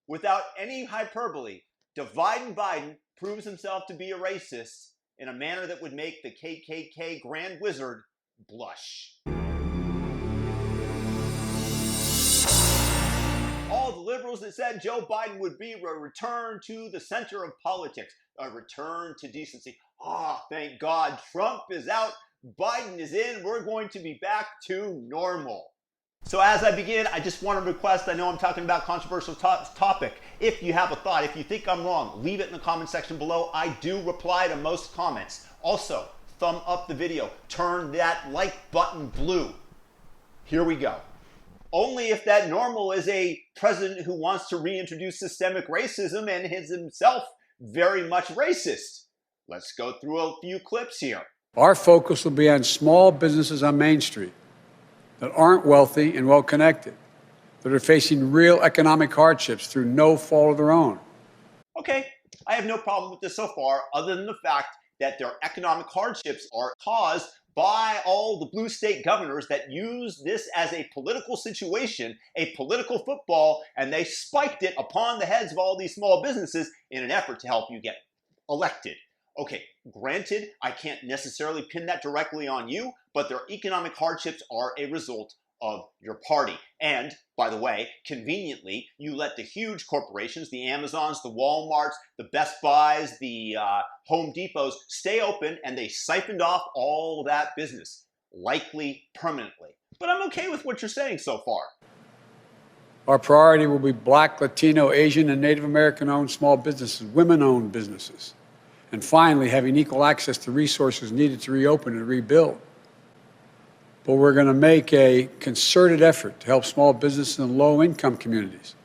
Without any hyperbole, Divide Biden proves himself to be a racist in a manner that would make the KKK Grand Wizard blush. All the liberals that said Joe Biden would be a return to the center of politics, a return to decency. Thank God, Trump is out, Biden is in, we're going to be back to normal. So as I begin, I just want to request, I know I'm talking about controversial topic. If you have a thought, if you think I'm wrong, leave it in the comment section below. I do reply to most comments. Also, thumb up the video. Turn that like button blue. Here we go. Only if that normal is a president who wants to reintroduce systemic racism and is himself very much racist. Let's go through a few clips here. Our focus will be on small businesses on Main Street that aren't wealthy and well-connected, that are facing real economic hardships through no fault of their own. Okay, I have no problem with this so far, other than the fact that their economic hardships are caused by all the blue state governors that use this as a political situation, a political football, and they spiked it upon the heads of all these small businesses in an effort to help you get elected. Okay, granted, I can't necessarily pin that directly on you, but their economic hardships are a result of your party. And, by the way, conveniently, you let the huge corporations, the Amazons, the Walmarts, the Best Buys, the Home Depots, stay open, and they siphoned off all that business, likely permanently. But I'm okay with what you're saying so far. Our priority will be Black, Latino, Asian, and Native American-owned small businesses, women-owned businesses. And finally, having equal access to resources needed to reopen and rebuild. But we're going to make a concerted effort to help small businesses in low-income communities,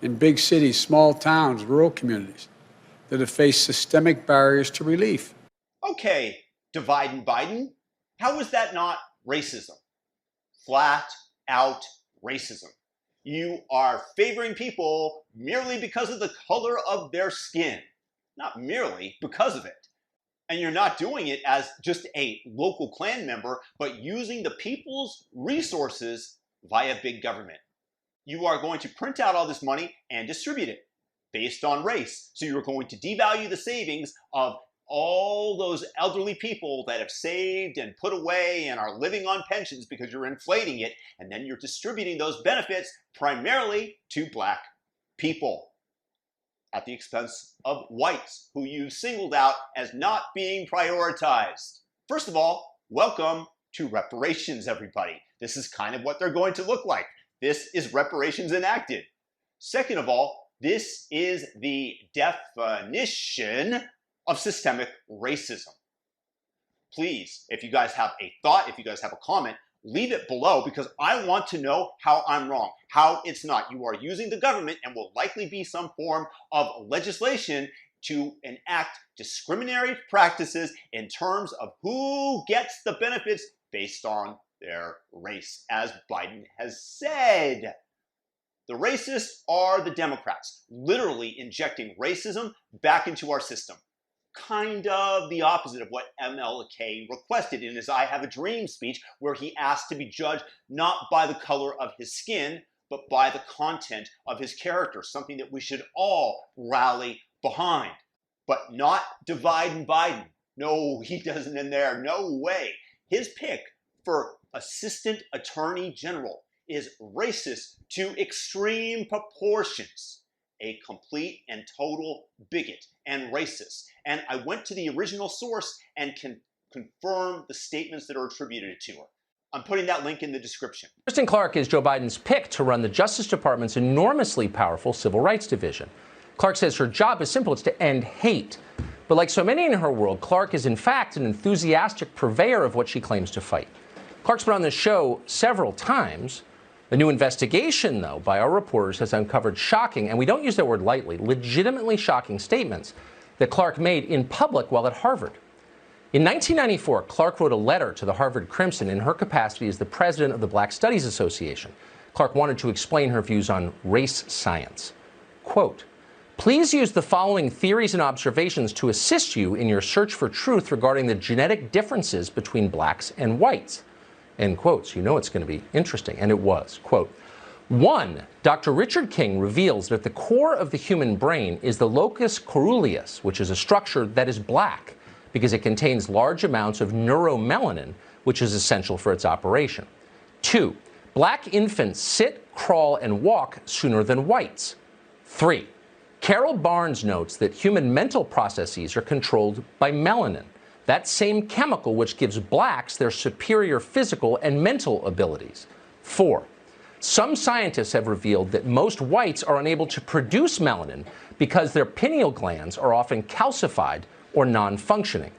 in big cities, small towns, rural communities that have faced systemic barriers to relief. Okay, Divide Biden, how is that not racism? Flat out racism. You are favoring people merely because of the color of their skin. Not merely because of it. And you're not doing it as just a local Klan member, but using the people's resources via big government. You are going to print out all this money and distribute it based on race. So you're going to devalue the savings of all those elderly people that have saved and put away and are living on pensions because you're inflating it, and then you're distributing those benefits primarily to Black people, at the expense of whites, who you singled out as not being prioritized. First of all, welcome to reparations, everybody. This is kind of what they're going to look like. This is reparations enacted. Second of all, this is the definition of systemic racism. Please, if you guys have a thought, if you guys have a comment, leave it below, because I want to know how I'm wrong, how it's not. You are using the government and will likely be some form of legislation to enact discriminatory practices in terms of who gets the benefits based on their race, as Biden has said. The racists are the Democrats, literally injecting racism back into our system. Kind of the opposite of what MLK requested in his I Have a Dream speech, where he asked to be judged not by the color of his skin, but by the content of his character, something that we should all rally behind. But not Divide Biden. No, he doesn't in there. No way. His pick for Assistant Attorney General is racist to extreme proportions. A complete and total bigot and racist. And I went to the original source and can confirm the statements that are attributed to her. I'm putting that link in the description. Kristen Clarke is Joe Biden's pick to run the Justice Department's enormously powerful Civil Rights Division. Clarke says her job is simple. It's to end hate. But like so many in her world, Clarke is in fact an enthusiastic purveyor of what she claims to fight. Clarke's been on this show several times. The new investigation, though, by our reporters has uncovered shocking, and we don't use that word lightly, legitimately shocking statements that Clarke made in public while at Harvard. In 1994, Clarke wrote a letter to the Harvard Crimson in her capacity as the president of the Black Studies Association. Clarke wanted to explain her views on race science. Quote, "Please use the following theories and observations to assist you in your search for truth regarding the genetic differences between blacks and whites." End quotes. You know it's going to be interesting. And it was. Quote, One, Dr. Richard King reveals that at the core of the human brain is the locus coeruleus, which is a structure that is black because it contains large amounts of neuromelanin, which is essential for its operation. Two, black infants sit, crawl, and walk sooner than whites. Three, Carol Barnes notes that human mental processes are controlled by melanin, that same chemical which gives blacks their superior physical and mental abilities. Four, some scientists have revealed that most whites are unable to produce melanin because their pineal glands are often calcified or non-functioning.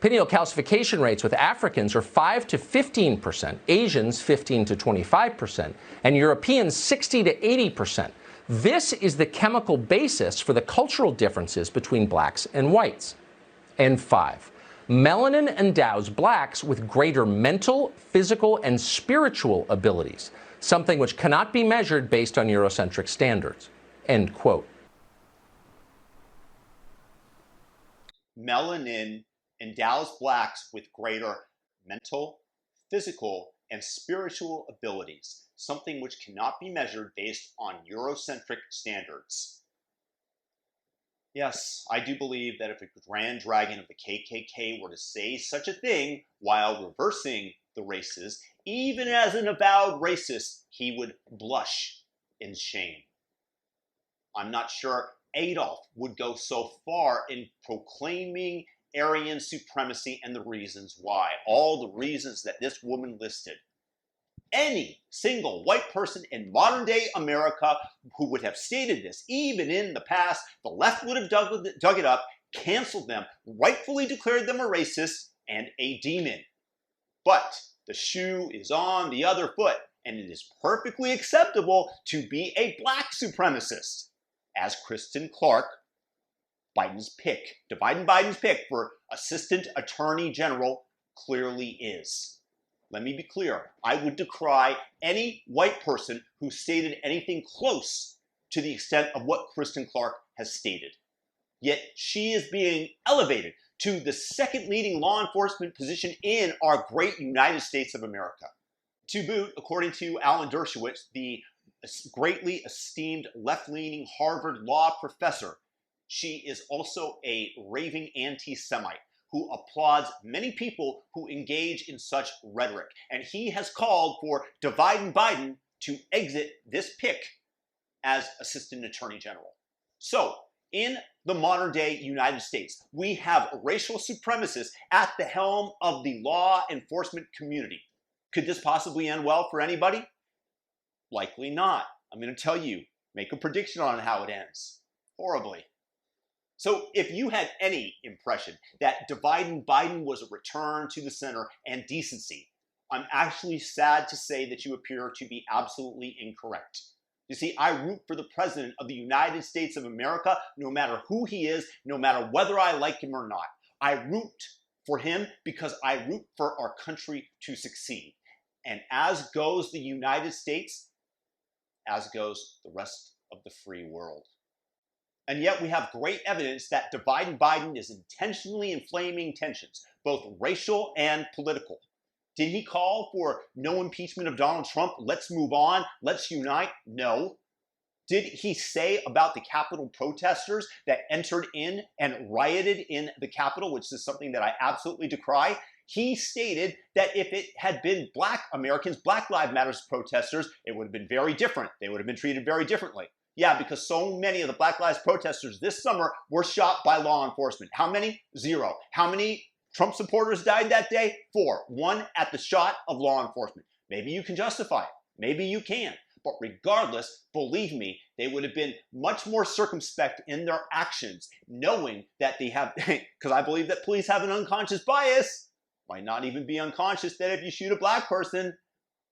Pineal calcification rates with Africans are 5 to 15%, Asians 15 to 25%, and Europeans 60 to 80%. This is the chemical basis for the cultural differences between blacks and whites. And five, melanin endows blacks with greater mental, physical, and spiritual abilities, something which cannot be measured based on Eurocentric standards. End quote. Melanin endows blacks with greater mental, physical, and spiritual abilities, something which cannot be measured based on Eurocentric standards. Yes, I do believe that if a grand dragon of the KKK were to say such a thing while reversing the races, even as an avowed racist, he would blush in shame. I'm not sure Adolf would go so far in proclaiming Aryan supremacy and the reasons why, all the reasons that this woman listed. Any single white person in modern day America who would have stated this, even in the past, the left would have dug it up, canceled them, rightfully declared them a racist and a demon. But the shoe is on the other foot, and it is perfectly acceptable to be a black supremacist, as Kristen Clarke, Biden's pick, Biden's pick for Assistant Attorney General, clearly is. Let me be clear. I would decry any white person who stated anything close to the extent of what Kristen Clarke has stated. Yet she is being elevated to the second leading law enforcement position in our great United States of America. To boot, according to Alan Dershowitz, the greatly esteemed left-leaning Harvard law professor, she is also a raving anti-Semite who applauds many people who engage in such rhetoric. And he has called for Biden to exit this pick as Assistant Attorney General. So, in the modern day United States, we have racial supremacists at the helm of the law enforcement community. Could this possibly end well for anybody? Likely not. I'm going to tell you, make a prediction on how it ends. Horribly. So if you had any impression that Biden was a return to the center and decency, I'm actually sad to say that you appear to be absolutely incorrect. You see, I root for the President of the United States of America, no matter who he is, no matter whether I like him or not. I root for him because I root for our country to succeed. And as goes the United States, as goes the rest of the free world. And yet we have great evidence that Biden is intentionally inflaming tensions, both racial and political. Did he call for no impeachment of Donald Trump? Let's move on. Let's unite. No. Did he say about the Capitol protesters that entered in and rioted in the Capitol, which is something that I absolutely decry? He stated that if it had been Black Americans, Black Lives Matter protesters, it would have been very different. They would have been treated very differently. Yeah, because so many of the Black Lives protesters this summer were shot by law enforcement. How many? 0. How many Trump supporters died that day? 4. 1 at the shot of law enforcement. Maybe you can justify it. Maybe you can. But regardless, believe me, they would have been much more circumspect in their actions, knowing that they have, because I believe that police have an unconscious bias, might not even be unconscious that if you shoot a black person,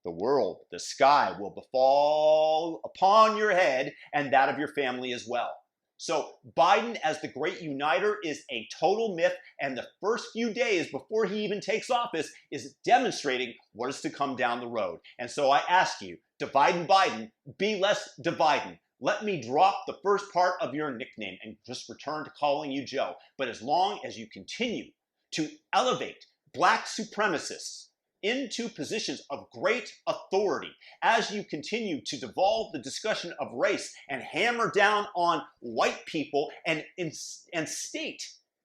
the world, the sky will befall upon your head and that of your family as well. So Biden as the great uniter is a total myth, and the first few days before he even takes office is demonstrating what is to come down the road. And so I ask you, divide Biden, be less dividing. Let me drop the first part of your nickname and just return to calling you Joe. But as long as you continue to elevate black supremacists into positions of great authority, as you continue to devolve the discussion of race and hammer down on white people and state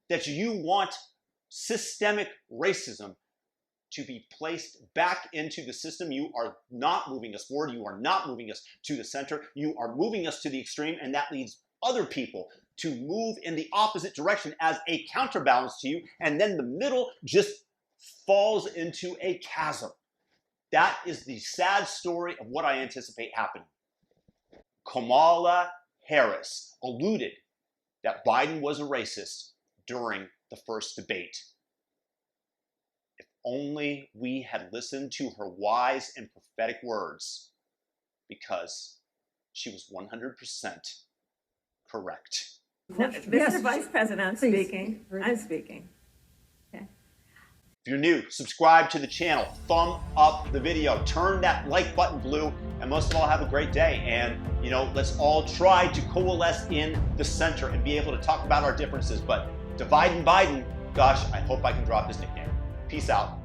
that you want systemic racism to be placed back into the system, you are not moving us forward. You are not moving us to the center. You are moving us to the extreme, and that leads other people to move in the opposite direction as a counterbalance to you, and then the middle just falls into a chasm. That is the sad story of what I anticipate happening. Kamala Harris alluded that Biden was a racist during the first debate. If only we had listened to her wise and prophetic words, because she was 100% correct. No, Mr. Vice President, I'm speaking. I'm speaking. Okay. If you're new, subscribe to the channel, thumb up the video, turn that like button blue, and most of all, have a great day. And, let's all try to coalesce in the center and be able to talk about our differences. But divide and Biden, gosh, I hope I can drop his nickname. Peace out.